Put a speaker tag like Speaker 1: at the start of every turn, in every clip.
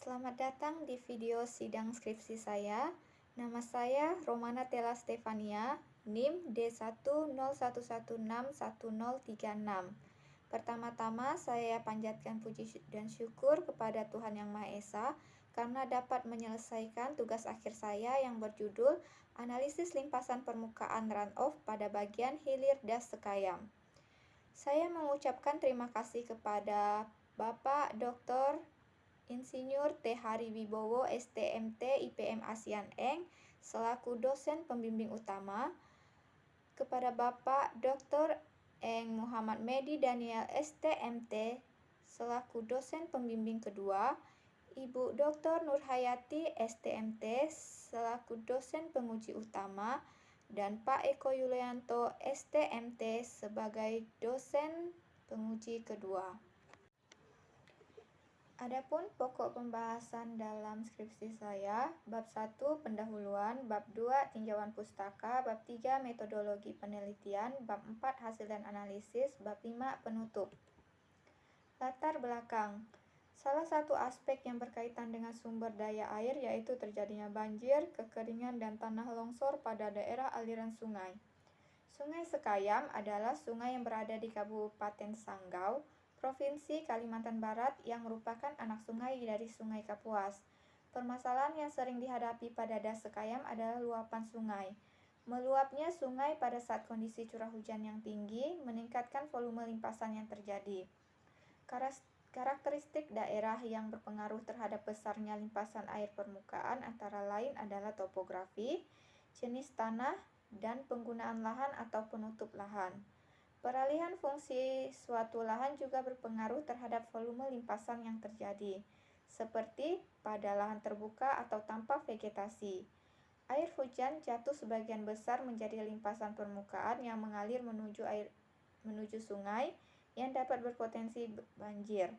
Speaker 1: Selamat datang di video sidang skripsi saya. Nama saya Romana Tela Stefania, NIM D101161036. Pertama-tama saya panjatkan puji dan syukur kepada Tuhan Yang Maha Esa karena dapat menyelesaikan tugas akhir saya yang berjudul Analisis Limpasan Permukaan Runoff pada bagian hilir das sekayam. Saya mengucapkan terima kasih kepada Bapak Dr. Insinyur T. Hariwibowo, STMT, IPM ASEAN Eng, selaku dosen pembimbing utama, kepada Bapak Dr. Eng Muhammad Medi Daniel, STMT, selaku dosen pembimbing kedua, Ibu Dr. Nurhayati, STMT, selaku dosen penguji utama, dan Pak Eko Yulianto, STMT, sebagai dosen penguji kedua. Adapun pokok pembahasan dalam skripsi saya, bab 1 pendahuluan, bab 2 tinjauan pustaka, bab 3 metodologi penelitian, bab 4 hasil dan analisis, bab 5 penutup. Latar belakang. Salah satu aspek yang berkaitan dengan sumber daya air yaitu terjadinya banjir, kekeringan, dan tanah longsor pada daerah aliran sungai. Sungai Sekayam adalah sungai yang berada di Kabupaten Sanggau, Provinsi Kalimantan Barat, yang merupakan anak sungai dari Sungai Kapuas. Permasalahan yang sering dihadapi pada das Sekayam adalah luapan sungai. Meluapnya sungai pada saat kondisi curah hujan yang tinggi meningkatkan volume limpasan yang terjadi. Karakteristik daerah yang berpengaruh terhadap besarnya limpasan air permukaan antara lain adalah topografi, jenis tanah, dan penggunaan lahan atau penutup lahan. Peralihan fungsi suatu lahan juga berpengaruh terhadap volume limpasan yang terjadi, seperti pada lahan terbuka atau tanpa vegetasi. Air hujan jatuh sebagian besar menjadi limpasan permukaan yang mengalir menuju sungai yang dapat berpotensi banjir.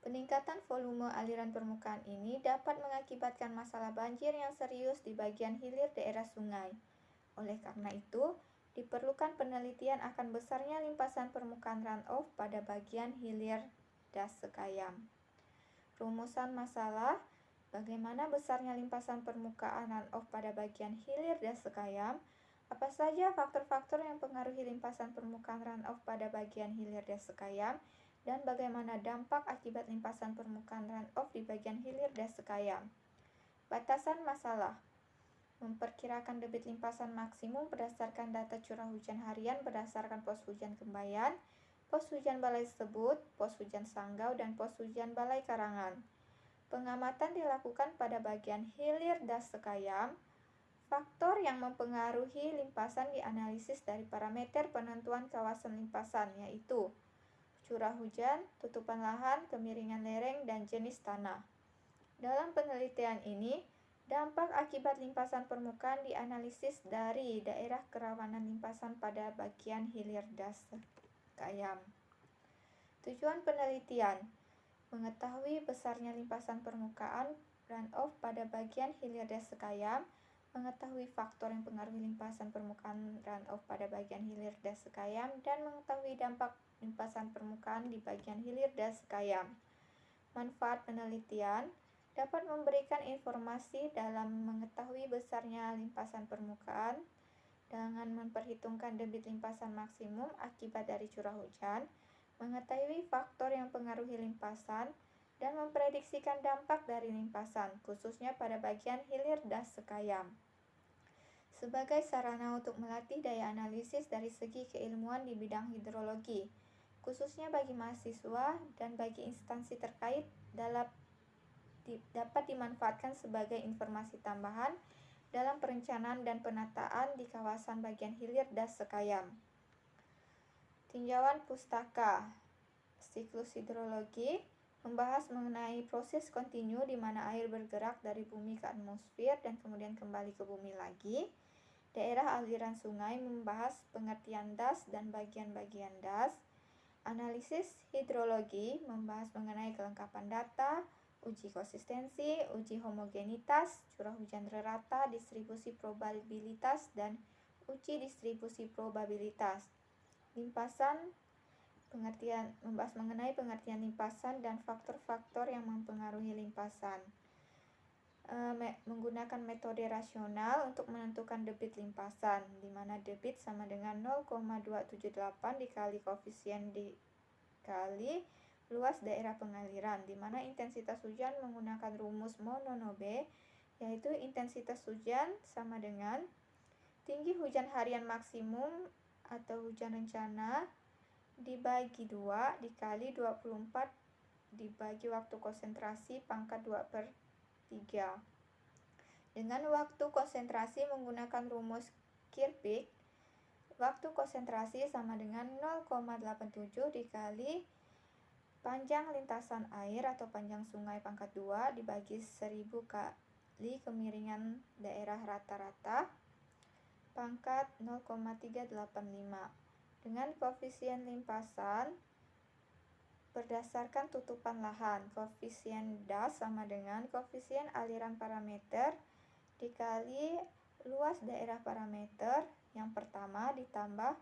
Speaker 1: Peningkatan volume aliran permukaan ini dapat mengakibatkan masalah banjir yang serius di bagian hilir daerah sungai. Oleh karena itu, diperlukan penelitian akan besarnya limpasan permukaan runoff pada bagian hilir das Sekayam. Rumusan masalah: bagaimana besarnya limpasan permukaan runoff pada bagian hilir das Sekayam? Apa saja faktor-faktor yang mempengaruhi limpasan permukaan runoff pada bagian hilir das Sekayam? Dan bagaimana dampak akibat limpasan permukaan runoff di bagian hilir das Sekayam? Batasan masalah: memperkirakan debit limpasan maksimum berdasarkan data curah hujan harian berdasarkan pos hujan Kembayan, pos hujan Balai Sebut, pos hujan Sanggau, dan pos hujan Balai Karangan. Pengamatan dilakukan pada bagian hilir das Sekayam. Faktor yang mempengaruhi limpasan dianalisis dari parameter penentuan kawasan limpasan, yaitu curah hujan, tutupan lahan, kemiringan lereng, dan jenis tanah. Dalam penelitian ini, dampak akibat limpasan permukaan dianalisis dari daerah kerawanan limpasan pada bagian hilir das Sekayam. Tujuan penelitian: mengetahui besarnya limpasan permukaan runoff pada bagian hilir das Sekayam, mengetahui faktor yang mempengaruhi limpasan permukaan runoff pada bagian hilir das Sekayam, dan mengetahui dampak limpasan permukaan di bagian hilir das Sekayam. Manfaat penelitian: dapat memberikan informasi dalam mengetahui besarnya limpasan permukaan dengan memperhitungkan debit limpasan maksimum akibat dari curah hujan, mengetahui faktor yang mempengaruhi limpasan, dan memprediksikan dampak dari limpasan, khususnya pada bagian hilir das Sekayam. Sebagai sarana untuk melatih daya analisis dari segi keilmuan di bidang hidrologi, khususnya bagi mahasiswa dan bagi instansi terkait, dapat dimanfaatkan sebagai informasi tambahan dalam perencanaan dan penataan di kawasan bagian hilir das Sekayam. Tinjauan pustaka. Siklus hidrologi membahas mengenai proses kontinu di mana air bergerak dari bumi ke atmosfer dan kemudian kembali ke bumi lagi. Daerah aliran sungai membahas pengertian das dan bagian-bagian das. Analisis hidrologi membahas mengenai kelengkapan data, uji konsistensi, uji homogenitas, curah hujan rata, distribusi probabilitas, dan uji distribusi probabilitas. Limpasan membahas mengenai pengertian limpasan dan faktor-faktor yang mempengaruhi limpasan. Menggunakan metode rasional untuk menentukan debit limpasan, di mana debit sama dengan 0,278 dikali koefisien dikali luas daerah pengaliran, di mana intensitas hujan menggunakan rumus Monod, yaitu intensitas hujan sama dengan tinggi hujan harian maksimum atau hujan rencana dibagi 2 dikali 24 dibagi waktu konsentrasi pangkat 2/3. Dengan waktu konsentrasi menggunakan rumus Kirchhoff, waktu konsentrasi sama dengan 0,87 dikali panjang lintasan air atau panjang sungai pangkat 2 dibagi 1000 kali kemiringan daerah rata-rata pangkat 0,385. Dengan koefisien limpasan berdasarkan tutupan lahan, koefisien das sama dengan koefisien aliran parameter dikali luas daerah parameter yang pertama ditambah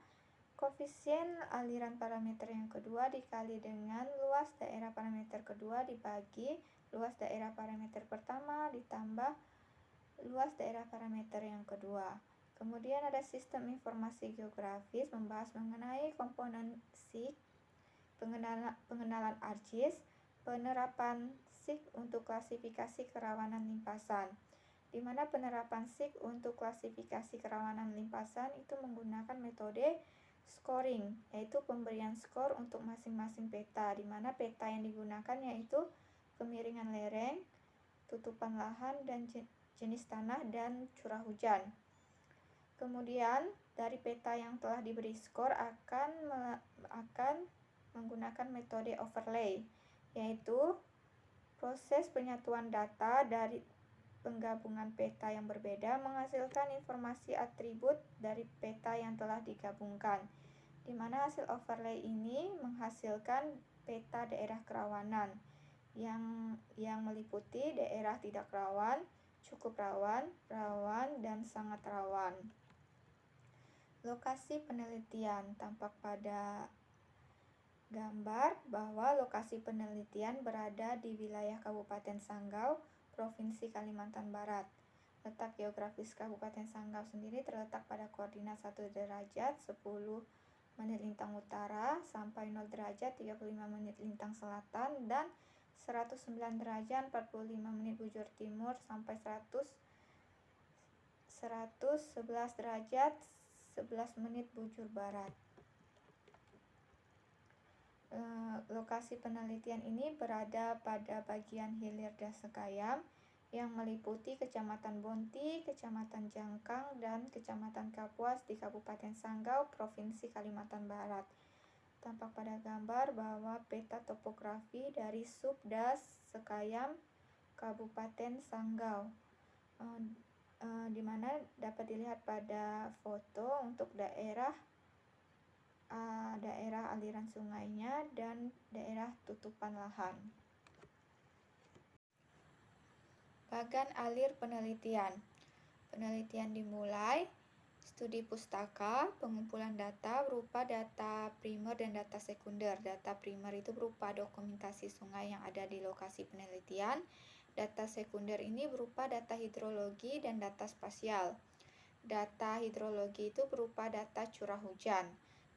Speaker 1: koefisien aliran parameter yang kedua dikali dengan luas daerah parameter kedua dibagi luas daerah parameter pertama ditambah luas daerah parameter yang kedua. Kemudian ada sistem informasi geografis membahas mengenai komponen SIG, pengenalan ARGIS, penerapan SIG untuk klasifikasi kerawanan limpasan, di mana penerapan SIG untuk klasifikasi kerawanan limpasan itu menggunakan metode scoring, yaitu pemberian skor untuk masing-masing peta, di mana peta yang digunakan yaitu kemiringan lereng, tutupan lahan, dan jenis tanah dan curah hujan. Kemudian dari peta yang telah diberi skor akan menggunakan metode overlay, yaitu proses penyatuan data dari penggabungan peta yang berbeda menghasilkan informasi atribut dari peta yang telah digabungkan, di mana hasil overlay ini menghasilkan peta daerah kerawanan yang meliputi daerah tidak rawan, cukup rawan, rawan, dan sangat rawan. Lokasi penelitian tampak pada gambar bahwa lokasi penelitian berada di wilayah Kabupaten Sanggau, Provinsi Kalimantan Barat. Letak geografis Kabupaten Sanggau sendiri terletak pada koordinat 1 derajat 10 menit lintang utara sampai 0 derajat 35 menit lintang selatan dan 109 derajat 45 menit bujur timur sampai 111 derajat 11 menit bujur barat. Lokasi penelitian ini berada pada bagian hilir Dasegayam yang meliputi Kecamatan Bonti, Kecamatan Jangkang, dan Kecamatan Kapuas di Kabupaten Sanggau, Provinsi Kalimantan Barat. Tampak pada gambar bahwa peta topografi dari Subdas Sekayam, Kabupaten Sanggau, di mana dapat dilihat pada foto untuk daerah aliran sungainya dan daerah tutupan lahan. Bagan alir penelitian. Penelitian dimulai. Studi pustaka, pengumpulan data berupa data primer dan data sekunder. Data primer itu berupa dokumentasi sungai yang ada di lokasi penelitian. Data sekunder ini berupa data hidrologi dan data spasial. Data hidrologi itu berupa data curah hujan.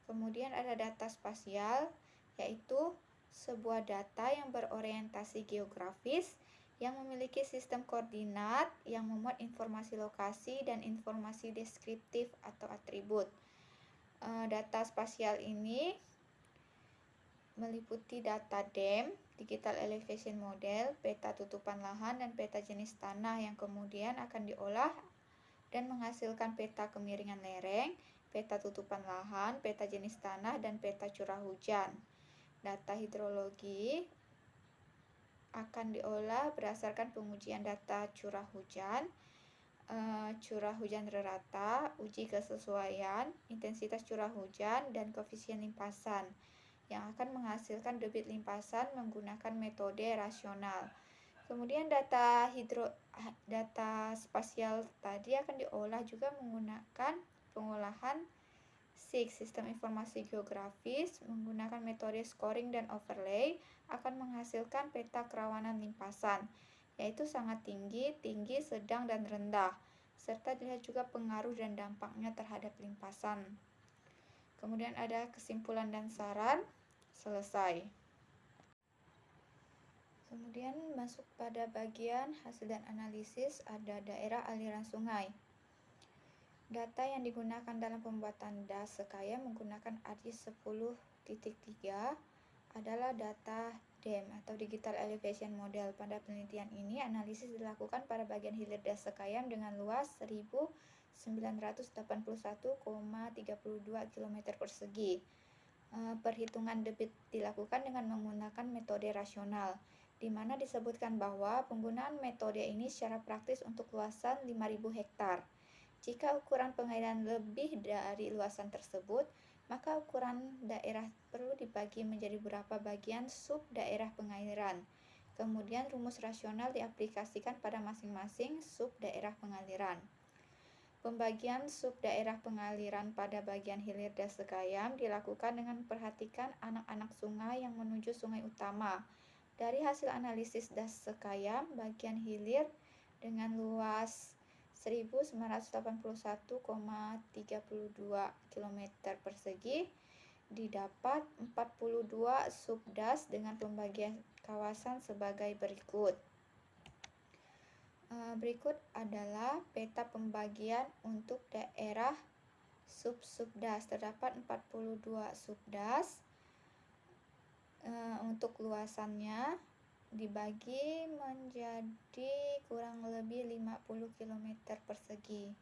Speaker 1: Kemudian ada data spasial, yaitu sebuah data yang berorientasi geografis yang memiliki sistem koordinat yang memuat informasi lokasi dan informasi deskriptif atau atribut. Data spasial ini meliputi data DEM, Digital Elevation Model, peta tutupan lahan, dan peta jenis tanah yang kemudian akan diolah dan menghasilkan peta kemiringan lereng, peta tutupan lahan, peta jenis tanah, dan peta curah hujan. Data hidrologi akan diolah berdasarkan pengujian data curah hujan rata, uji kesesuaian, intensitas curah hujan, dan koefisien limpasan yang akan menghasilkan debit limpasan menggunakan metode rasional. Kemudian data spasial tadi akan diolah juga menggunakan pengolahan SIG, Sistem Informasi Geografis, menggunakan metode scoring dan overlay, akan menghasilkan peta kerawanan limpasan, yaitu sangat tinggi, tinggi, sedang, dan rendah, serta dilihat juga pengaruh dan dampaknya terhadap limpasan. Kemudian ada kesimpulan dan saran, selesai. Kemudian masuk pada bagian hasil dan analisis, ada daerah aliran sungai. Data yang digunakan dalam pembuatan DAS Sekaya menggunakan ARIS 10.3 adalah data DEM atau Digital Elevation Model. Pada penelitian ini, analisis dilakukan pada bagian hilir DAS Sekayam dengan luas 1981,32 km persegi. Perhitungan debit dilakukan dengan menggunakan metode rasional, di mana disebutkan bahwa penggunaan metode ini secara praktis untuk luasan 5.000 hektar. Jika ukuran pengairan lebih dari luasan tersebut, maka ukuran daerah perlu dibagi menjadi beberapa bagian sub daerah pengairan. Kemudian rumus rasional diaplikasikan pada masing-masing sub daerah pengaliran. Pembagian sub daerah pengaliran pada bagian hilir DAS Sekayam dilakukan dengan memperhatikan anak-anak sungai yang menuju sungai utama. Dari hasil analisis DAS Sekayam, bagian hilir dengan luas 1981,32 km persegi didapat 42 subdas dengan pembagian kawasan sebagai berikut. Berikut adalah peta pembagian untuk daerah subdas. Terdapat 42 subdas. Untuk luasannya dibagi menjadi kurang lebih 50 km persegi.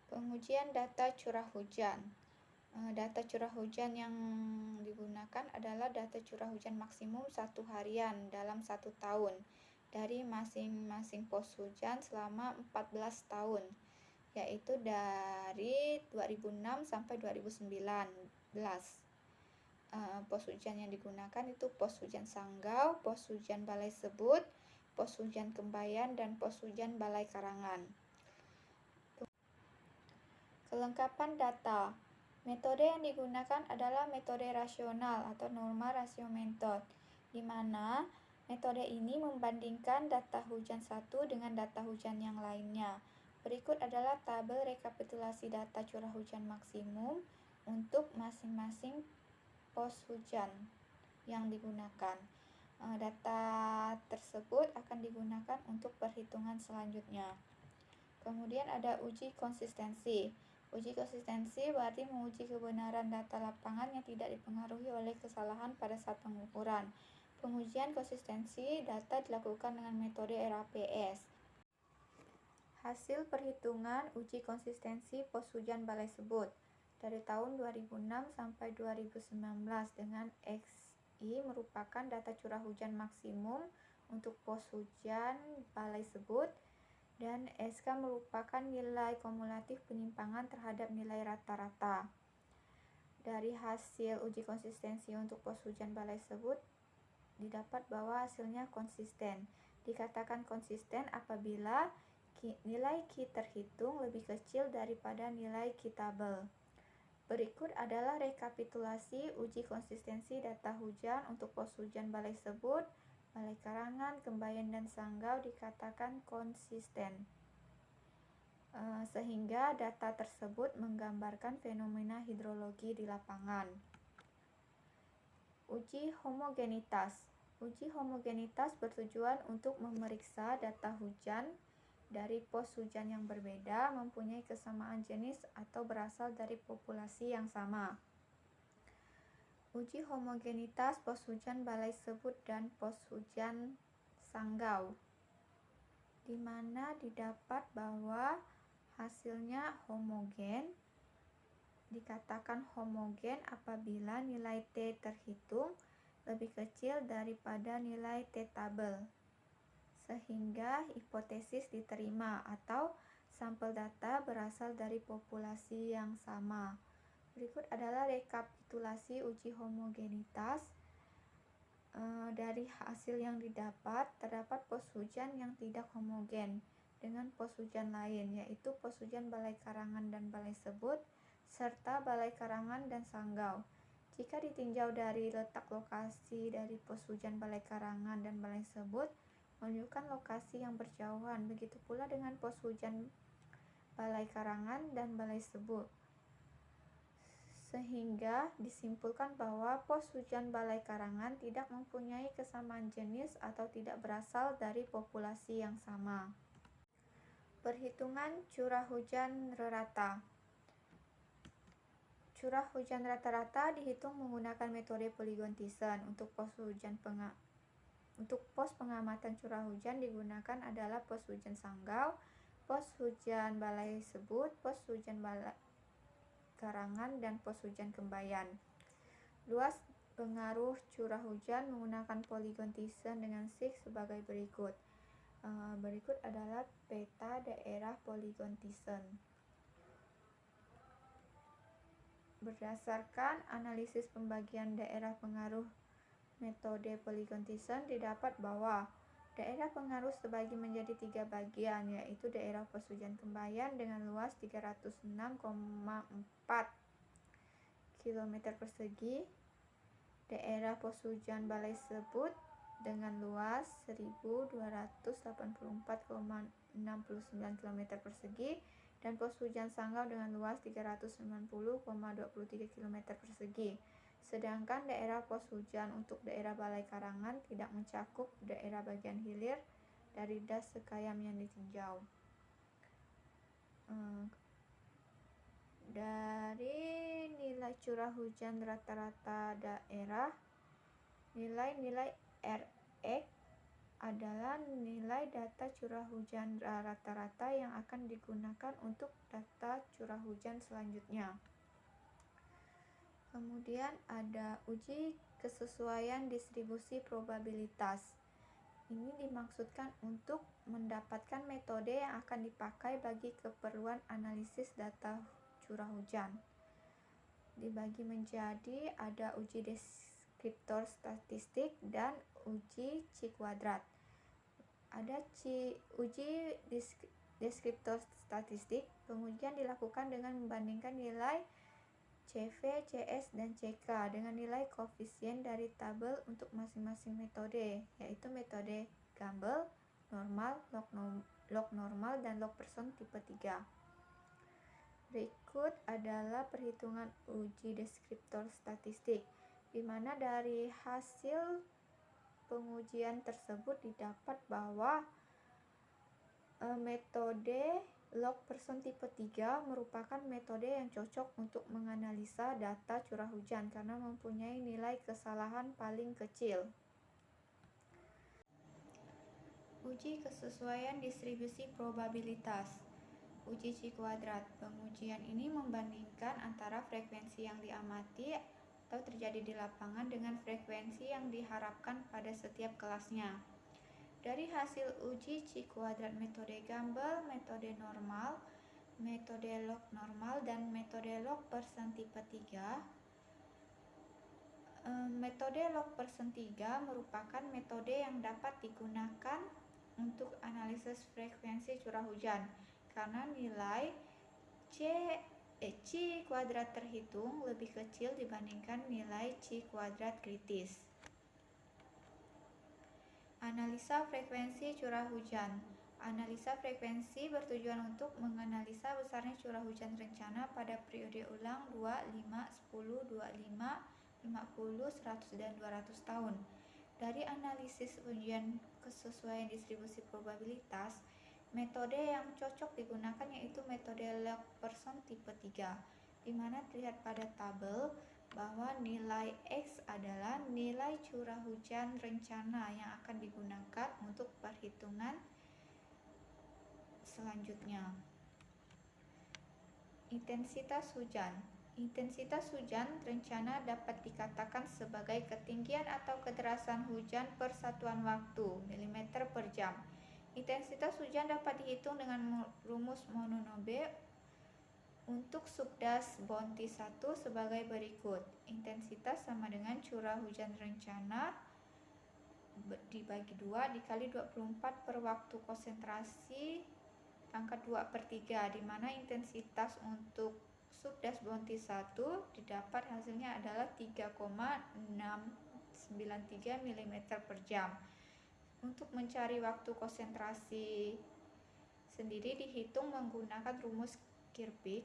Speaker 1: Pengujian data curah hujan. Data curah hujan yang digunakan adalah data curah hujan maksimum 1 harian dalam 1 tahun dari masing-masing pos hujan selama 14 tahun, yaitu dari 2006 sampai 2019. Pos hujan yang digunakan itu pos hujan Sanggau, pos hujan Balai Sebut, pos hujan Kembayan, dan pos hujan Balai Karangan. Kelengkapan data. Metode yang digunakan adalah metode rasional atau normal ratio method, di mana metode ini membandingkan data hujan satu dengan data hujan yang lainnya. Berikut adalah tabel rekapitulasi data curah hujan maksimum untuk masing-masing pos hujan yang digunakan. Data tersebut akan digunakan untuk perhitungan selanjutnya. Kemudian ada uji konsistensi. Uji konsistensi berarti menguji kebenaran data lapangan yang tidak dipengaruhi oleh kesalahan pada saat pengukuran. Pengujian konsistensi data dilakukan dengan metode RAPS. Hasil perhitungan uji konsistensi pos hujan Balai Sebut dari tahun 2006 sampai 2019 dengan XI merupakan data curah hujan maksimum untuk pos hujan Balai Sebut, dan SK merupakan nilai kumulatif penyimpangan terhadap nilai rata-rata. Dari hasil uji konsistensi untuk pos hujan Balai Sebut didapat bahwa hasilnya konsisten. Dikatakan konsisten apabila nilai Q terhitung lebih kecil daripada nilai Q tabel. Berikut adalah rekapitulasi uji konsistensi data hujan untuk pos hujan Balai Sebut, Balai Karangan, Kembayan, dan Sanggau dikatakan konsisten, sehingga data tersebut menggambarkan fenomena hidrologi di lapangan. Uji homogenitas. Uji homogenitas bertujuan untuk memeriksa data hujan dari pos hujan yang berbeda mempunyai kesamaan jenis atau berasal dari populasi yang sama. Uji homogenitas pos hujan Balai Sebut dan pos hujan Sanggau, di mana didapat bahwa hasilnya homogen. Dikatakan homogen apabila nilai T terhitung lebih kecil daripada nilai T tabel, sehingga hipotesis diterima atau sampel data berasal dari populasi yang sama. Berikut adalah rekapitulasi uji homogenitas. Dari hasil yang didapat, terdapat pos hujan yang tidak homogen, dengan pos hujan lain, yaitu pos hujan Balai Karangan dan Balai Sebut, serta Balai Karangan dan Sanggau. Jika ditinjau dari letak lokasi dari pos hujan Balai Karangan dan Balai Sebut, menunjukkan lokasi yang berjauhan. Begitu pula dengan pos hujan Balai Karangan dan Balai Sebut. Sehingga disimpulkan bahwa pos hujan Balai Karangan tidak mempunyai kesamaan jenis atau tidak berasal dari populasi yang sama. Perhitungan curah hujan rata. Curah hujan rata-rata dihitung menggunakan metode Polygon Thiessen. Untuk pos pengamatan curah hujan digunakan adalah pos hujan Sanggau, pos hujan Balai Sebut, pos hujan Balai Karangan, dan pos hujan Kembayan. Luas pengaruh curah hujan menggunakan Polygon Thiessen dengan sig sebagai berikut. Berikut adalah peta daerah Polygon Thiessen. Berdasarkan analisis pembagian daerah pengaruh metode Polygon Thiessen, didapat bahwa daerah pengaruh terbagi menjadi 3 bagian, yaitu daerah pos hujan Kembayan dengan luas 306,4 km persegi, daerah pos hujan Balai Sebut dengan luas 1284,69 km persegi, dan pos hujan Sanggau dengan luas 390,23 km persegi. Sedangkan daerah pos hujan untuk daerah Balai Karangan tidak mencakup daerah bagian hilir dari das Sekayam yang ditinjau. Dari nilai curah hujan rata-rata daerah, nilai Rx adalah nilai data curah hujan rata-rata yang akan digunakan untuk data curah hujan selanjutnya. Kemudian ada uji kesesuaian distribusi probabilitas. Ini dimaksudkan untuk mendapatkan metode yang akan dipakai bagi keperluan analisis data curah hujan. Dibagi menjadi ada uji deskriptor statistik dan uji C kuadrat. Ada uji deskriptor statistik. Pengujian dilakukan dengan membandingkan nilai CV, CS, dan CK dengan nilai koefisien dari tabel untuk masing-masing metode, yaitu metode Gumbel, normal, log normal, dan log person tipe 3. Berikut adalah perhitungan uji deskriptor statistik, di mana dari hasil pengujian tersebut didapat bahwa metode log person tipe 3 merupakan metode yang cocok untuk menganalisa data curah hujan karena mempunyai nilai kesalahan paling kecil. Uji kesesuaian distribusi probabilitas. Uji C kuadrat. Pengujian ini membandingkan antara frekuensi yang diamati atau terjadi di lapangan dengan frekuensi yang diharapkan pada setiap kelasnya. Dari hasil uji C kuadrat metode Gumbel, metode normal, metode log normal, dan metode log person tipe 3, metode log person 3 merupakan metode yang dapat digunakan untuk analisis frekuensi curah hujan karena nilai C kuadrat terhitung lebih kecil dibandingkan nilai C kuadrat kritis. Analisa frekuensi curah hujan. Analisa frekuensi bertujuan untuk menganalisa besarnya curah hujan rencana pada periode ulang 2, 5, 10, 25, 50, 100, dan 200 tahun. Dari analisis ujian kesesuaian distribusi probabilitas, metode yang cocok digunakan yaitu metode log person tipe 3, di mana terlihat pada tabel bahwa nilai X adalah nilai curah hujan rencana yang akan digunakan untuk perhitungan selanjutnya. Intensitas hujan. Intensitas hujan rencana dapat dikatakan sebagai ketinggian atau kederasan hujan per satuan waktu, mm per jam. Intensitas hujan dapat dihitung dengan rumus Mononobe untuk subdas Bounty 1 sebagai berikut. Intensitas sama dengan curah hujan rencana dibagi 2 dikali 24 per waktu konsentrasi pangkat 2/3, di mana intensitas untuk subdas Bounty 1 didapat hasilnya adalah 3,693 mm per jam. Untuk mencari waktu konsentrasi sendiri dihitung menggunakan rumus Kirchhoff.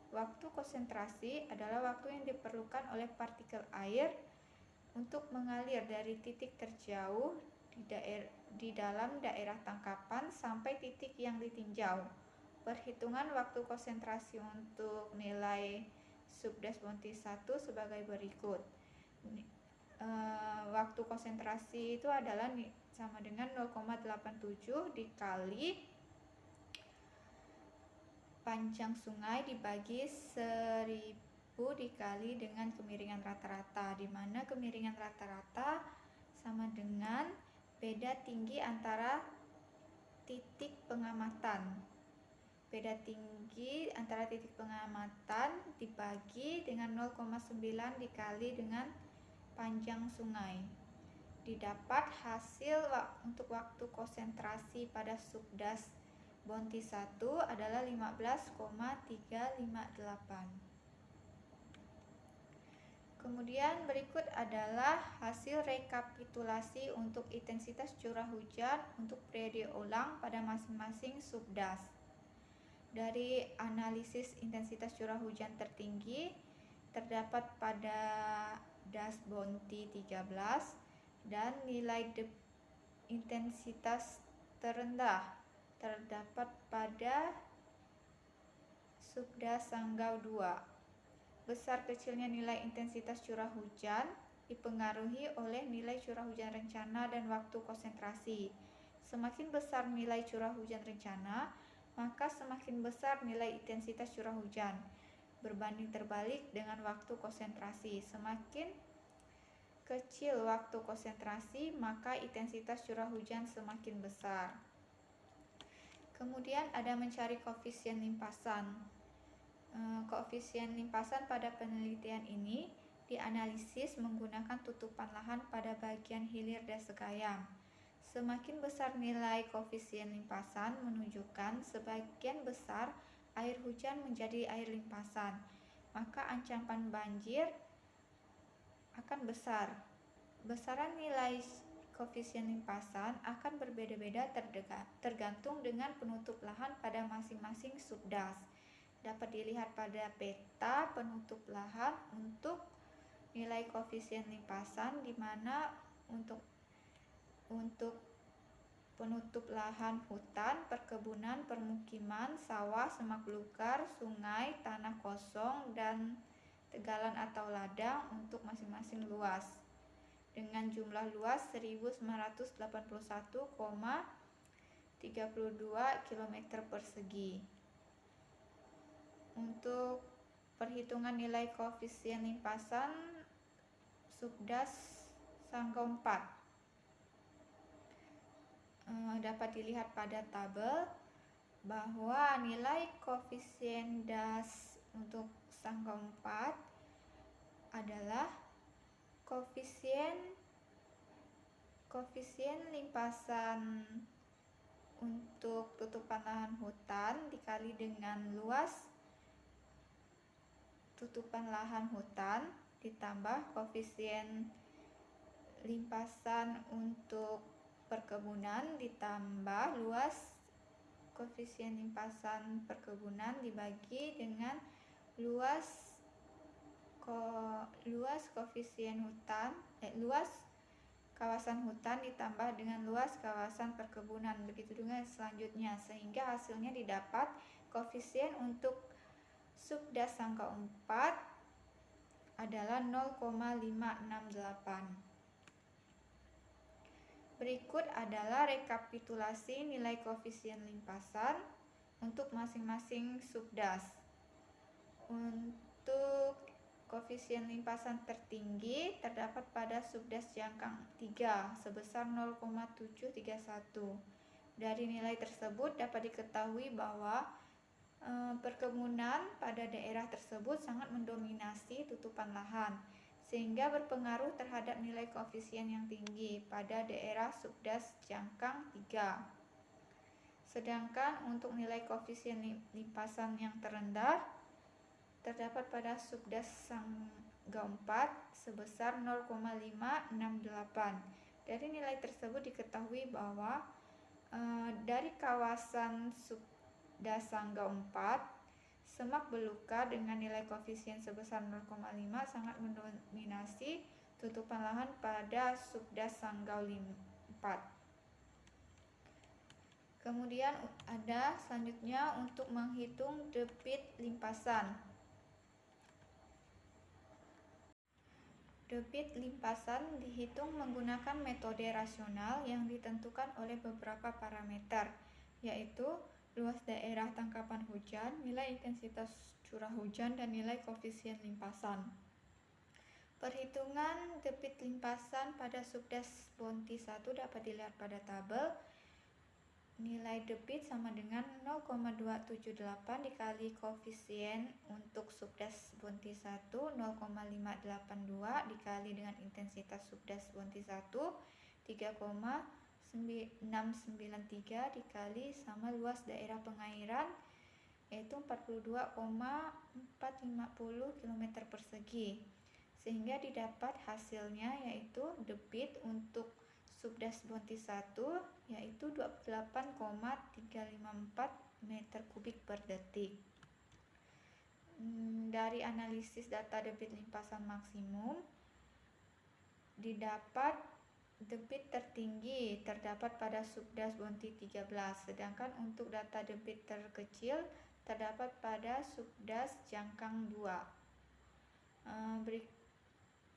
Speaker 1: Waktu konsentrasi adalah waktu yang diperlukan oleh partikel air untuk mengalir dari titik terjauh di dalam daerah tangkapan sampai titik yang ditinjau. Perhitungan waktu konsentrasi untuk nilai subdas Bounty 1 sebagai berikut. Waktu konsentrasi itu adalah sama dengan 0,87 dikali panjang sungai dibagi 1000 dikali dengan kemiringan rata-rata, di mana kemiringan rata-rata sama dengan beda tinggi antara titik pengamatan. Beda tinggi antara titik pengamatan dibagi dengan 0,9 dikali dengan panjang sungai. Didapat hasil untuk waktu konsentrasi pada subdas Bounty 1 adalah 15,358. Kemudian berikut adalah hasil rekapitulasi untuk intensitas curah hujan untuk periode ulang pada masing-masing subdas. Dari analisis intensitas curah hujan tertinggi terdapat pada das Bounty 13 dan nilai intensitas terendah terdapat pada subdas Sanggau 2. Besar kecilnya nilai intensitas curah hujan dipengaruhi oleh nilai curah hujan rencana dan waktu konsentrasi. Semakin besar nilai curah hujan rencana, maka semakin besar nilai intensitas curah hujan. Berbanding terbalik dengan waktu konsentrasi. Semakin kecil waktu konsentrasi, maka intensitas curah hujan semakin besar. Kemudian ada mencari koefisien limpasan. Koefisien limpasan pada penelitian ini dianalisis menggunakan tutupan lahan pada bagian hilir Dasegayam. Semakin besar nilai koefisien limpasan menunjukkan sebagian besar air hujan menjadi air limpasan, maka ancaman banjir akan besar. Besaran nilai koefisien limpasan akan berbeda-beda tergantung dengan penutup lahan pada masing-masing subdas. Dapat dilihat pada peta penutup lahan untuk nilai koefisien limpasan, di mana untuk penutup lahan hutan, perkebunan, permukiman, sawah, semak belukar, sungai, tanah kosong, dan tegalan atau ladang untuk masing-masing luas dengan jumlah luas 1981,32 km persegi. Untuk perhitungan nilai koefisien limpasan subdas Sanggau 4 dapat dilihat pada tabel bahwa nilai koefisien das untuk Sanggau 4 adalah koefisien limpasan untuk tutupan lahan hutan dikali dengan luas tutupan lahan hutan ditambah koefisien limpasan untuk perkebunan ditambah luas koefisien limpasan perkebunan dibagi dengan luas koefisien hutan luas kawasan hutan ditambah dengan luas kawasan perkebunan, begitu juga selanjutnya, sehingga hasilnya didapat koefisien untuk subdas Sanggau 4 adalah 0,568. Berikut adalah rekapitulasi nilai koefisien limpasan untuk masing-masing subdas. Untuk koefisien limpasan tertinggi terdapat pada subdas Jangkang 3 sebesar 0,731. Dari nilai tersebut dapat diketahui bahwa perkebunan pada daerah tersebut sangat mendominasi tutupan lahan, sehingga berpengaruh terhadap nilai koefisien yang tinggi pada daerah subdas Jangkang 3. Sedangkan untuk nilai koefisien limpasan yang terendah terdapat pada subdas Sanggau 4 sebesar 0,568. Dari nilai tersebut diketahui bahwa dari kawasan subdas Sanggau 4, semak belukar dengan nilai koefisien sebesar 0,5 sangat mendominasi tutupan lahan pada subdas Sanggau 4. Kemudian ada selanjutnya untuk menghitung debit limpasan. Debit limpasan dihitung menggunakan metode rasional yang ditentukan oleh beberapa parameter, yaitu luas daerah tangkapan hujan, nilai intensitas curah hujan, dan nilai koefisien limpasan. Perhitungan debit limpasan pada subdas Bonti 1 dapat dilihat pada tabel. Nilai debit sama dengan 0,278 dikali koefisien untuk subdas Bonti 1, 0,582 dikali dengan intensitas subdas Bonti 1, 3,693 dikali sama luas daerah pengairan, yaitu 42,450 km persegi. Sehingga didapat hasilnya yaitu debit untuk subdas Bonti 1 yaitu 28,354 meter kubik per detik. Dari analisis data debit limpasan maksimum didapat debit tertinggi terdapat pada subdas Bonti 13, sedangkan untuk data debit terkecil terdapat pada subdas Jangkang 2.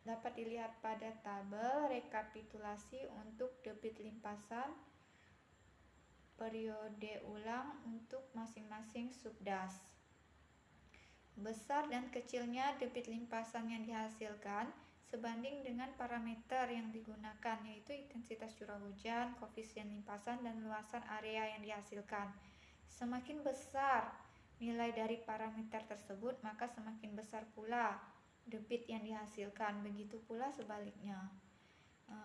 Speaker 1: Dapat dilihat pada tabel rekapitulasi untuk debit limpasan periode ulang untuk masing-masing subdas. Besar dan kecilnya debit limpasan yang dihasilkan sebanding dengan parameter yang digunakan, yaitu intensitas curah hujan, koefisien limpasan, dan luasan area yang dihasilkan. Semakin besar nilai dari parameter tersebut, maka semakin besar pula debit yang dihasilkan, begitu pula sebaliknya.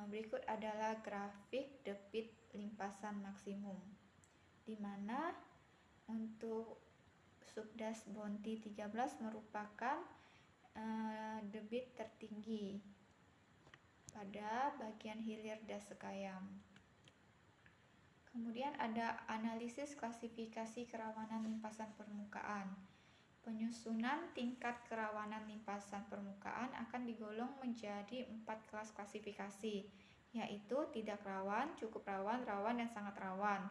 Speaker 1: Berikut adalah grafik debit limpasan maksimum, di mana untuk subdas Bonti 13 merupakan debit tertinggi pada bagian hilir Das Sekayam. Kemudian ada analisis klasifikasi kerawanan limpasan permukaan. Penyusunan tingkat kerawanan limpasan permukaan akan digolong menjadi 4 kelas klasifikasi, yaitu tidak rawan, cukup rawan, rawan, dan sangat rawan.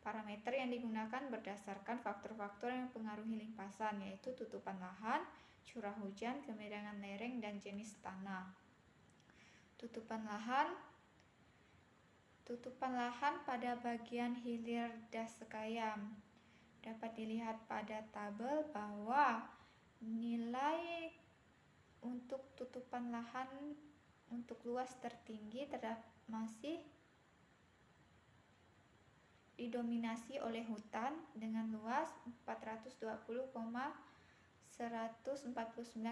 Speaker 1: Parameter yang digunakan berdasarkan faktor-faktor yang mempengaruhi limpasan, yaitu tutupan lahan, curah hujan, kemiringan lereng, dan jenis tanah. Tutupan lahan pada bagian hilir Das Sekayam dapat dilihat pada tabel bahwa nilai untuk tutupan lahan untuk luas tertinggi masih didominasi oleh hutan dengan luas 420,149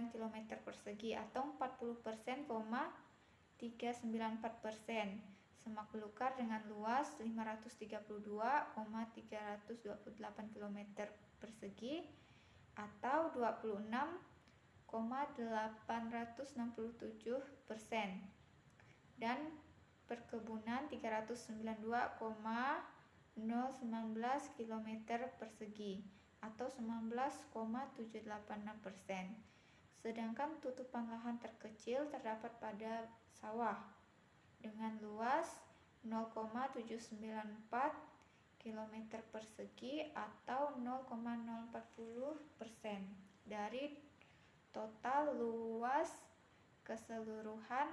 Speaker 1: km persegi atau 40%,394%. Semak belukar dengan luas 532,328 km persegi atau 26,867%, dan perkebunan 392,019 km persegi atau 19,786%. Sedangkan tutupan lahan terkecil terdapat pada sawah dengan luas 0,794 km persegi atau 0,040% dari total luas keseluruhan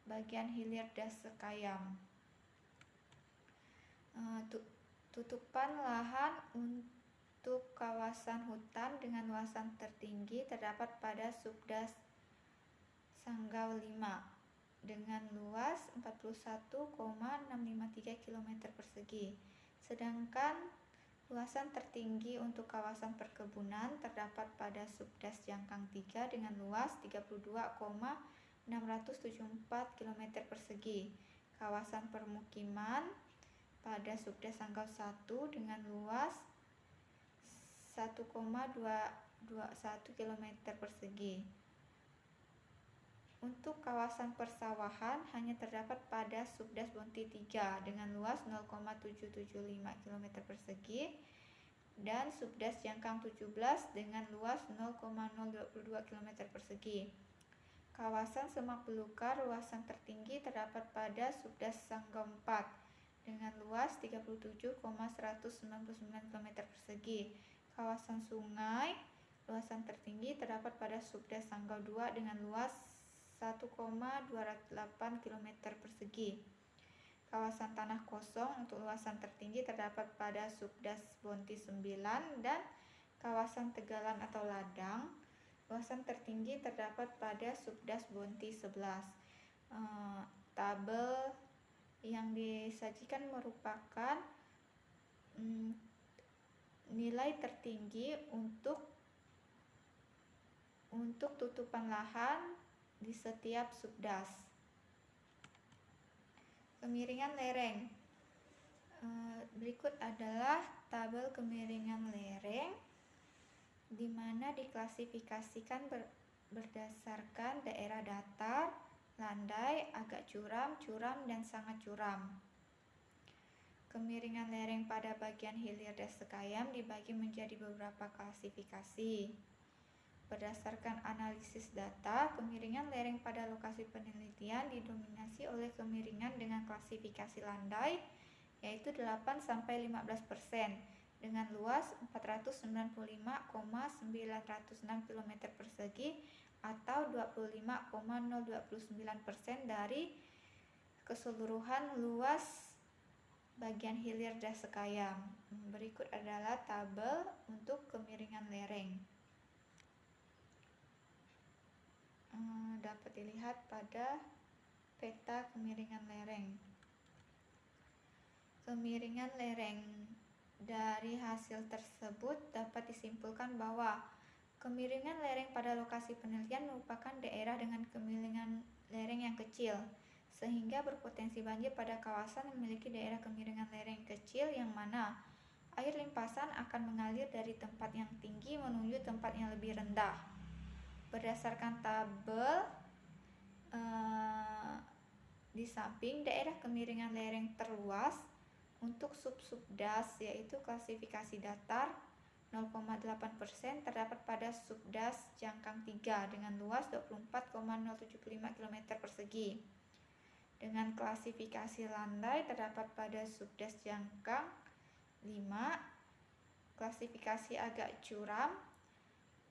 Speaker 1: bagian hilir Das Sekayam. Tutupan lahan untuk kawasan hutan dengan luasan tertinggi terdapat pada subdas Sanggau 5 dengan luas 41,653 km persegi. Sedangkan luasan tertinggi untuk kawasan perkebunan terdapat pada subdas Jangkang 3 dengan luas 32,674 km persegi. Kawasan permukiman pada Subdas Sanggau 1 dengan luas 1,221 km persegi. Untuk kawasan persawahan hanya terdapat pada Subdas Bonti 3 dengan luas 0,775 km persegi dan Subdas Jangkang 17 dengan luas 0,022 km persegi. Kawasan Semak Belukar luasan tertinggi terdapat pada Subdas Sanggau 4 dengan luas 37,199 km persegi. Kawasan sungai luasan tertinggi terdapat pada Subdas Sanggau 2 dengan luas 1,208 km persegi. Kawasan tanah kosong untuk luasan tertinggi terdapat pada Subdas Bonti 9 dan kawasan tegalan atau ladang luasan tertinggi terdapat pada Subdas Bonti 11. Tabel yang disajikan merupakan nilai tertinggi untuk tutupan lahan di setiap Subdas. Kemiringan lereng. Berikut adalah tabel kemiringan lereng di mana diklasifikasikan berdasarkan daerah datar, landai, agak curam, curam, dan sangat curam. Kemiringan lereng pada bagian hilir Das Sekayam dibagi menjadi beberapa klasifikasi. Berdasarkan analisis data, kemiringan lereng pada lokasi penelitian didominasi oleh kemiringan dengan klasifikasi landai, yaitu 8-15% dengan luas 495,906 km persegi atau 25,029% dari keseluruhan luas bagian hilir Das Sekayam. Berikut adalah tabel untuk kemiringan lereng. Dapat dilihat pada peta kemiringan lereng. Kemiringan lereng. Dari hasil tersebut dapat disimpulkan bahwa kemiringan lereng pada lokasi penelitian merupakan daerah dengan kemiringan lereng yang kecil, sehingga berpotensi banjir pada kawasan yang memiliki daerah kemiringan lereng kecil yang mana air limpasan akan mengalir dari tempat yang tinggi menuju tempat yang lebih rendah. Berdasarkan tabel di samping, daerah kemiringan lereng terluas untuk sub-subdas yaitu klasifikasi datar 0,8% terdapat pada Subdas Jangkang 3 dengan luas 24,075 km persegi. Dengan klasifikasi landai terdapat pada Subdas Jangkang 5. Klasifikasi agak curam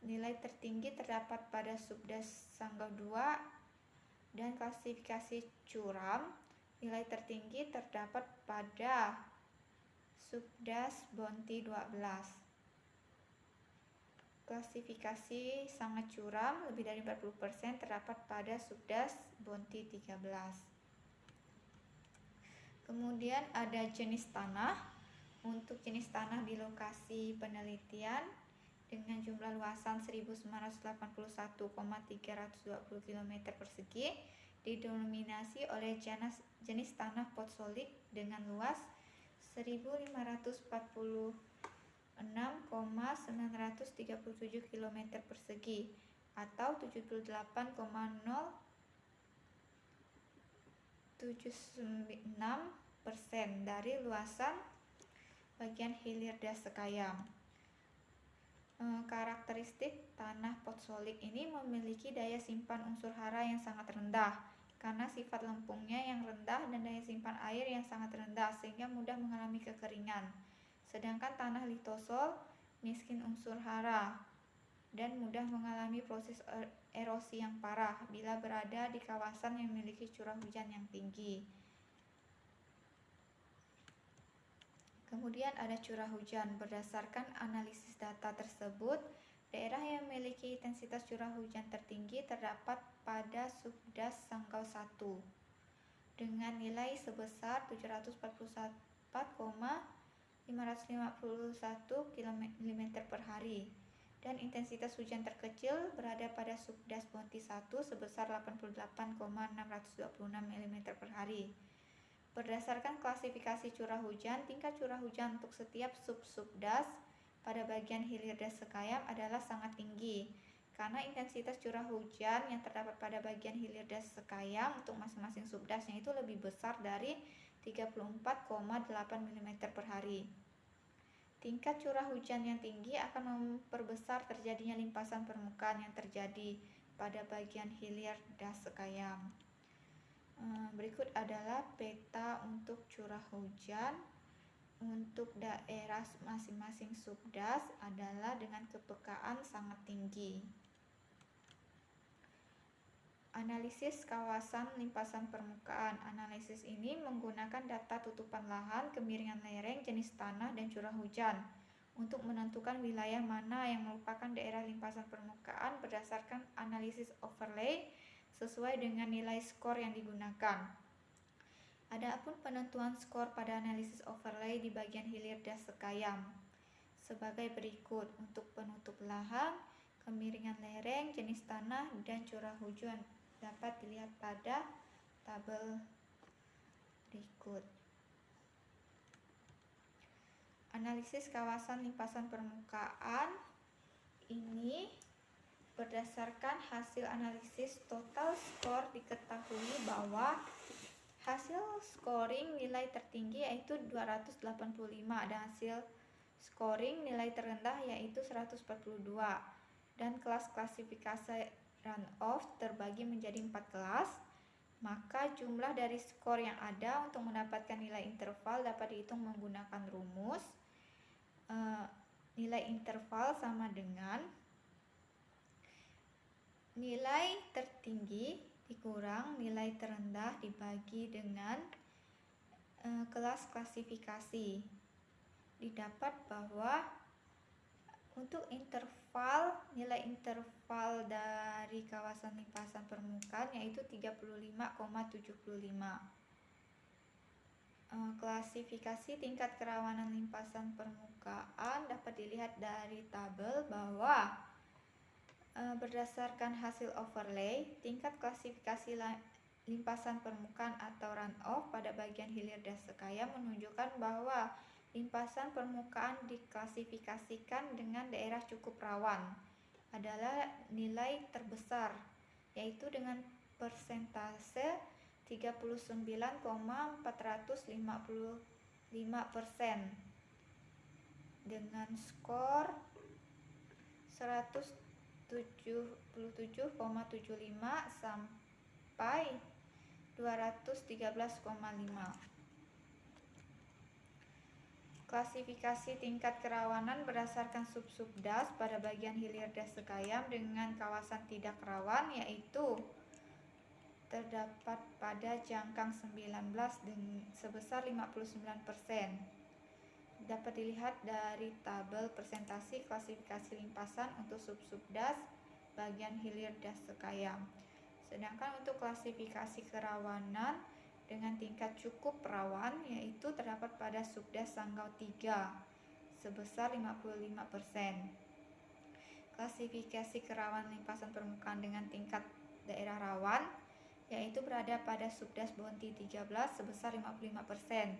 Speaker 1: nilai tertinggi terdapat pada Subdas Sanggau 2 dan klasifikasi curam nilai tertinggi terdapat pada Subdas Bonti 12. Klasifikasi sangat curam lebih dari 40% terdapat pada Subdas Bonti 13. Kemudian ada jenis tanah. Untuk jenis tanah di lokasi penelitian dengan jumlah luasan 1981,320 km persegi didominasi oleh jenis tanah potsolik dengan luas 1546,937 km persegi atau 78,079% dari luasan bagian hilir Das Sekayam. Karakteristik tanah potsolik ini memiliki daya simpan unsur hara yang sangat rendah karena sifat lempungnya yang rendah dan daya simpan air yang sangat rendah sehingga mudah mengalami kekeringan. Sedangkan tanah litosol miskin unsur hara dan mudah mengalami proses erosi yang parah bila berada di kawasan yang memiliki curah hujan yang tinggi. Kemudian ada curah hujan. Berdasarkan analisis data tersebut, daerah yang memiliki intensitas curah hujan tertinggi terdapat pada Subdas Sanggau 1 dengan nilai sebesar 744,551 mm per hari dan intensitas hujan terkecil berada pada Subdas Bonti 1 sebesar 88,626 mm per hari. Berdasarkan klasifikasi curah hujan, tingkat curah hujan untuk setiap sub-subdas pada bagian hilir das Sekayam adalah sangat tinggi. Karena intensitas curah hujan yang terdapat pada bagian hilir das Sekayam untuk masing-masing subdasnya itu lebih besar dari 34,8 mm per hari. Tingkat curah hujan yang tinggi akan memperbesar terjadinya limpasan permukaan yang terjadi pada bagian hilir das Sekayam. Berikut adalah peta untuk curah hujan untuk daerah masing-masing subdas adalah dengan kepekaan sangat tinggi. Analisis kawasan limpasan permukaan. Analisis ini menggunakan data tutupan lahan, kemiringan lereng, jenis tanah, dan curah hujan untuk menentukan wilayah mana yang merupakan daerah limpasan permukaan berdasarkan analisis overlay sesuai dengan nilai skor yang digunakan. Adapun penentuan skor pada analisis overlay di bagian hilir das Sekayam sebagai berikut. Untuk penutup lahan, kemiringan lereng, jenis tanah, dan curah hujan dapat dilihat pada tabel berikut. Analisis kawasan limpasan permukaan ini berdasarkan hasil analisis total skor diketahui bahwa hasil scoring nilai tertinggi yaitu 285 dan hasil scoring nilai terendah yaitu 142, dan kelas klasifikasi runoff terbagi menjadi 4 kelas. Maka jumlah dari skor yang ada untuk mendapatkan nilai interval dapat dihitung menggunakan rumus. Nilai interval sama dengan nilai tertinggi dikurang nilai terendah dibagi dengan kelas klasifikasi. Didapat bahwa untuk nilai interval dari kawasan limpasan permukaan yaitu 35,75. Klasifikasi tingkat kerawanan limpasan permukaan dapat dilihat dari tabel bahwa berdasarkan hasil overlay, tingkat klasifikasi limpasan permukaan atau runoff pada bagian hilir das Sekayam menunjukkan bahwa limpasan permukaan diklasifikasikan dengan daerah cukup rawan adalah nilai terbesar, yaitu dengan persentase 39,455% dengan skor 177,75 sampai 213,5. Klasifikasi tingkat kerawanan berdasarkan sub-subdas pada bagian hilir das Sekayam dengan kawasan tidak rawan yaitu terdapat pada jangkang 19 sebesar 59%. Dapat dilihat dari tabel presentasi klasifikasi limpasan untuk sub-subdas bagian hilir das Sekayam. Sedangkan untuk klasifikasi kerawanan dengan tingkat cukup rawan yaitu terdapat pada subdas Sanggau 3 sebesar 55%. Klasifikasi kerawanan limpasan permukaan dengan tingkat daerah rawan yaitu berada pada subdas Bonti 13 sebesar 55%,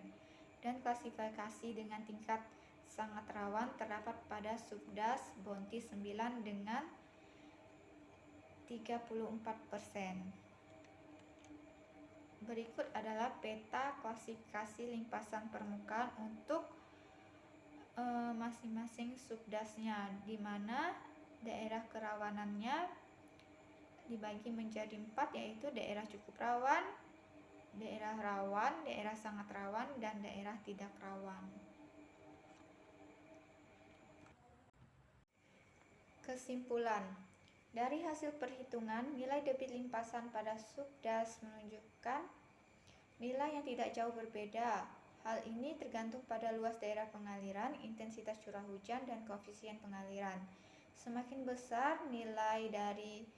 Speaker 1: dan klasifikasi dengan tingkat sangat rawan terdapat pada subdas Bonti 9 dengan 34%. Berikut adalah peta klasifikasi limpasan permukaan untuk masing-masing subdasnya, di mana daerah kerawanannya dibagi menjadi 4 yaitu daerah cukup rawan, daerah rawan, daerah sangat rawan, dan daerah tidak rawan. Kesimpulan. Dari hasil perhitungan, nilai debit limpasan pada subdas menunjukkan nilai yang tidak jauh berbeda. Hal ini tergantung pada luas daerah pengaliran, intensitas curah hujan, dan koefisien pengaliran. Semakin besar nilai dari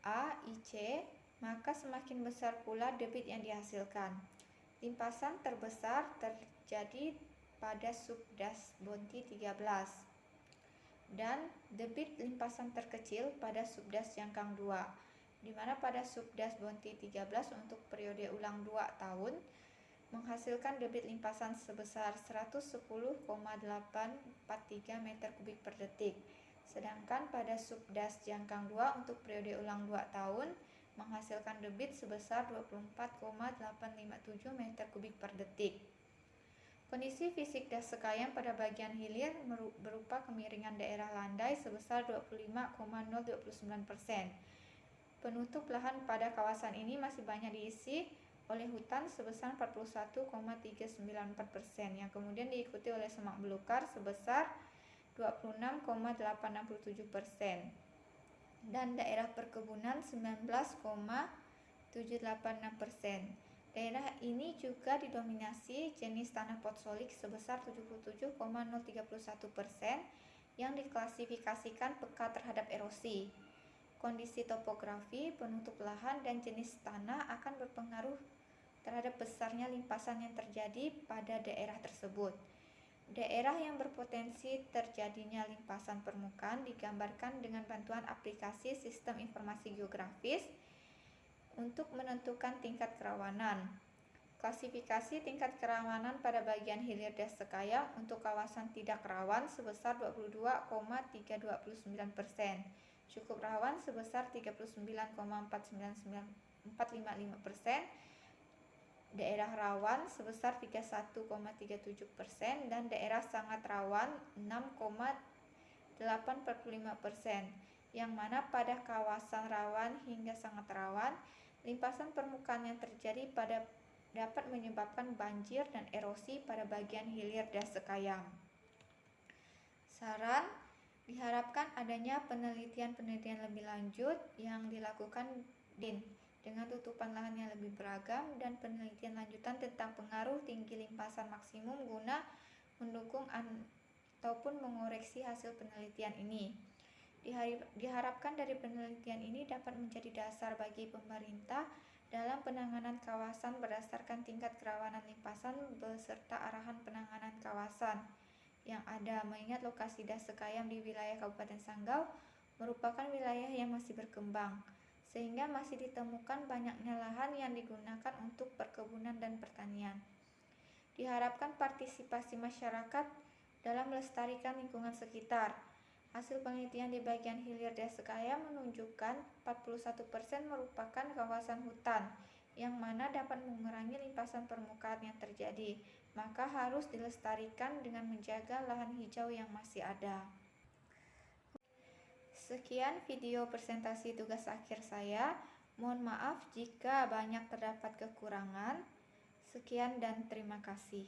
Speaker 1: A, IC, maka semakin besar pula debit yang dihasilkan. Limpasan terbesar terjadi pada subdas Bonti 13. Dan debit limpasan terkecil pada subdas Jangkang 2, di mana pada subdas Bonti 13 untuk periode ulang 2 tahun menghasilkan debit limpasan sebesar 110,843 meter kubik per detik. Sedangkan pada subdas Jangkang 2 untuk periode ulang 2 tahun menghasilkan debit sebesar 24,857 meter kubik per detik. Kondisi fisik das Sekayam pada bagian hilir berupa kemiringan daerah landai sebesar 25,029%. Penutup lahan pada kawasan ini masih banyak diisi oleh hutan sebesar 41,394%, yang kemudian diikuti oleh semak belukar sebesar 26,867% dan daerah perkebunan 19,786%. Daerah ini juga didominasi jenis tanah potsolik sebesar 77,031% yang diklasifikasikan peka terhadap erosi. Kondisi topografi, penutup lahan, dan jenis tanah akan berpengaruh terhadap besarnya limpasan yang terjadi pada daerah tersebut. Daerah yang berpotensi terjadinya limpasan permukaan digambarkan dengan bantuan aplikasi sistem informasi geografis untuk menentukan tingkat kerawanan. Klasifikasi tingkat kerawanan pada bagian hilir das Sekayam untuk kawasan tidak rawan sebesar 22,329%, cukup rawan sebesar 39,455%, daerah rawan sebesar 31,37%, dan daerah sangat rawan 6,845%, yang mana pada kawasan rawan hingga sangat rawan, limpasan permukaan yang terjadi dapat menyebabkan banjir dan erosi pada bagian hilir das Sekayam. Saran, diharapkan adanya penelitian-penelitian lebih lanjut yang dilakukan DIN dengan tutupan lahan yang lebih beragam dan penelitian lanjutan tentang pengaruh tinggi limpasan maksimum guna mendukung ataupun mengoreksi hasil penelitian ini. Diharapkan dari penelitian ini dapat menjadi dasar bagi pemerintah dalam penanganan kawasan berdasarkan tingkat kerawanan limpasan beserta arahan penanganan kawasan yang ada, mengingat lokasi das Sekayam di wilayah Kabupaten Sanggau merupakan wilayah yang masih berkembang, sehingga masih ditemukan banyaknya lahan yang digunakan untuk perkebunan dan pertanian. Diharapkan partisipasi masyarakat dalam melestarikan lingkungan sekitar. Hasil penelitian di bagian hilir das Sekayam menunjukkan 41% merupakan kawasan hutan, yang mana dapat mengurangi limpasan permukaan yang terjadi, maka harus dilestarikan dengan menjaga lahan hijau yang masih ada. Sekian video presentasi tugas akhir saya. Mohon maaf jika banyak terdapat kekurangan. Sekian dan terima kasih.